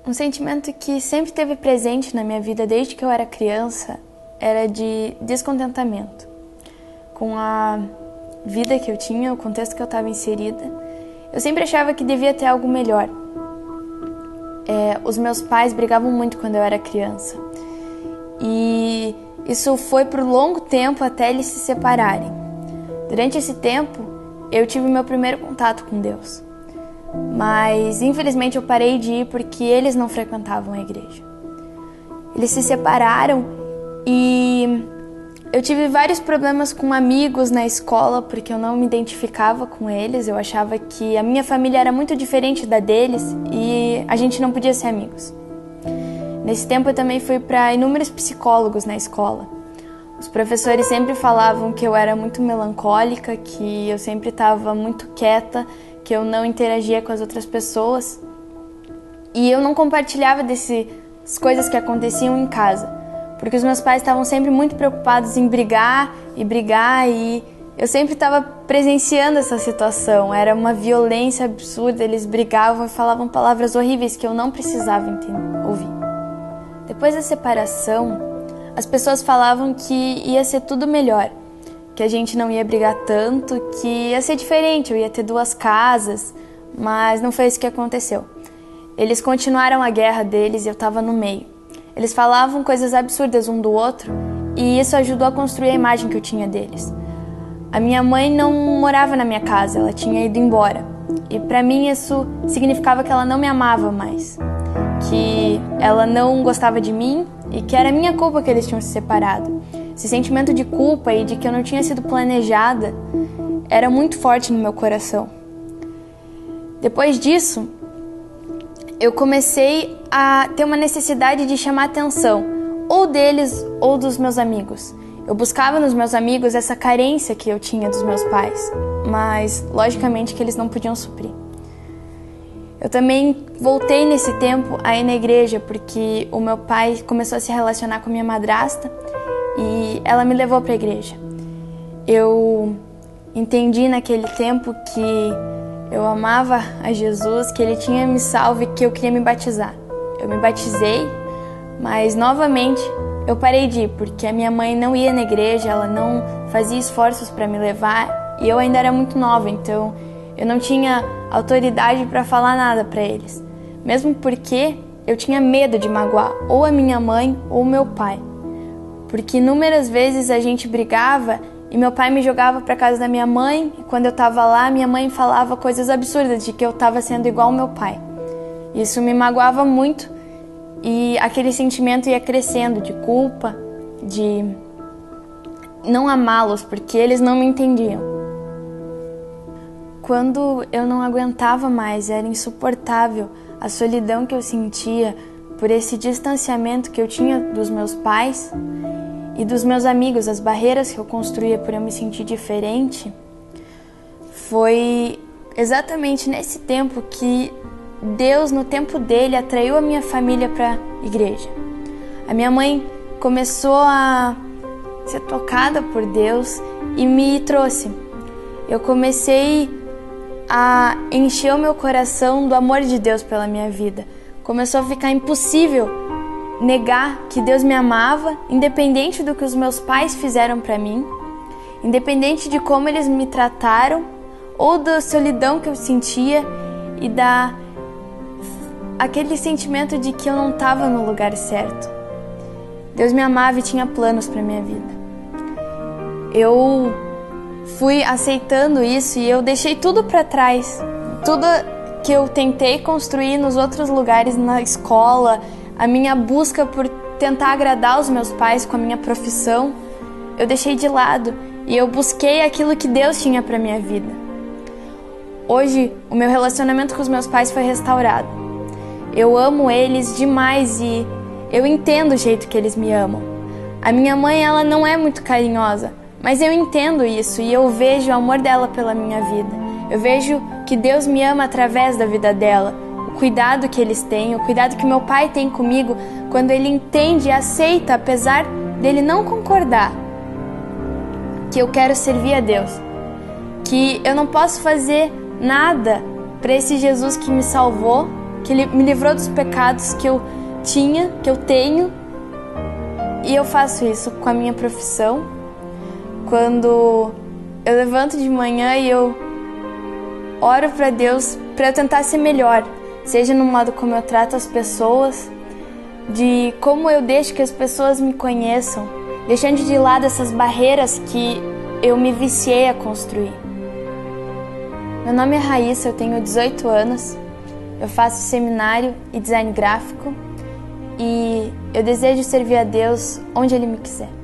Um sentimento que sempre esteve presente na minha vida desde que eu era criança era de descontentamento com a vida que eu tinha, o contexto que eu estava inserida. Eu sempre achava que devia ter algo melhor. Os meus pais brigavam muito quando eu era criança e isso foi por longo tempo até eles se separarem. Durante esse tempo, eu tive meu primeiro contato com Deus. Mas, infelizmente, eu parei de ir porque eles não frequentavam a igreja. Eles se separaram e eu tive vários problemas com amigos na escola porque eu não me identificava com eles. Eu achava que a minha família era muito diferente da deles e a gente não podia ser amigos. Nesse tempo, eu também fui para inúmeros psicólogos na escola. Os professores sempre falavam que eu era muito melancólica, que eu sempre estava muito quieta, que eu não interagia com as outras pessoas e eu não compartilhava dessas coisas que aconteciam em casa, porque os meus pais estavam sempre muito preocupados em brigar e eu sempre estava presenciando essa situação. Era uma violência absurda, eles brigavam e falavam palavras horríveis que eu não precisava ouvir. Depois da separação, as pessoas falavam que ia ser tudo melhor, que a gente não ia brigar tanto, que ia ser diferente, eu ia ter 2 casas, mas não foi isso que aconteceu. Eles continuaram a guerra deles e eu estava no meio. Eles falavam coisas absurdas um do outro e isso ajudou a construir a imagem que eu tinha deles. A minha mãe não morava na minha casa, ela tinha ido embora. E para mim isso significava que ela não me amava mais, que ela não gostava de mim e que era minha culpa que eles tinham se separado. Esse sentimento de culpa e de que eu não tinha sido planejada era muito forte no meu coração. Depois disso, eu comecei a ter uma necessidade de chamar atenção, ou deles ou dos meus amigos. Eu buscava nos meus amigos essa carência que eu tinha dos meus pais, mas logicamente que eles não podiam suprir. Eu também voltei nesse tempo a ir na igreja porque o meu pai começou a se relacionar com a minha madrasta e ela me levou para a igreja. Eu entendi naquele tempo que eu amava a Jesus, que Ele tinha me salvo e que eu queria me batizar. Eu me batizei, mas novamente eu parei de ir porque a minha mãe não ia na igreja, ela não fazia esforços para me levar e eu ainda era muito nova, então eu não tinha autoridade para falar nada para eles. Mesmo porque eu tinha medo de magoar ou a minha mãe ou o meu pai. Porque inúmeras vezes a gente brigava e meu pai me jogava para casa da minha mãe e quando eu estava lá, minha mãe falava coisas absurdas de que eu estava sendo igual ao meu pai. Isso me magoava muito e aquele sentimento ia crescendo de culpa, de não amá-los porque eles não me entendiam. Quando eu não aguentava mais, era insuportável a solidão que eu sentia por esse distanciamento que eu tinha dos meus pais e dos meus amigos, as barreiras que eu construía por eu me sentir diferente. Foi exatamente nesse tempo que Deus, no tempo dele, atraiu a minha família para a igreja. A minha mãe começou a ser tocada por Deus e me trouxe. Eu comecei a encher o meu coração do amor de Deus pela minha vida. Começou a ficar impossível negar que Deus me amava, independente do que os meus pais fizeram para mim, independente de como eles me trataram, ou da solidão que eu sentia e aquele sentimento de que eu não estava no lugar certo. Deus me amava e tinha planos para minha vida. Eu fui aceitando isso e eu deixei tudo para trás. Tudo que eu tentei construir nos outros lugares, na escola, a minha busca por tentar agradar os meus pais com a minha profissão, eu deixei de lado e eu busquei aquilo que Deus tinha para minha vida. Hoje, o meu relacionamento com os meus pais foi restaurado. Eu amo eles demais e eu entendo o jeito que eles me amam. A minha mãe, ela não é muito carinhosa, mas eu entendo isso e eu vejo o amor dela pela minha vida. Eu vejo que Deus me ama através da vida dela. O cuidado que eles têm, o cuidado que meu pai tem comigo quando ele entende e aceita, apesar dele não concordar, que eu quero servir a Deus, que eu não posso fazer nada para esse Jesus que me salvou, que Ele me livrou dos pecados que eu tinha, que eu tenho. E eu faço isso com a minha profissão. Quando eu levanto de manhã e eu oro para Deus para eu tentar ser melhor, seja no modo como eu trato as pessoas, de como eu deixo que as pessoas me conheçam, deixando de lado essas barreiras que eu me viciei a construir. Meu nome é Raíssa, eu tenho 18 anos, eu faço seminário e design gráfico e eu desejo servir a Deus onde Ele me quiser.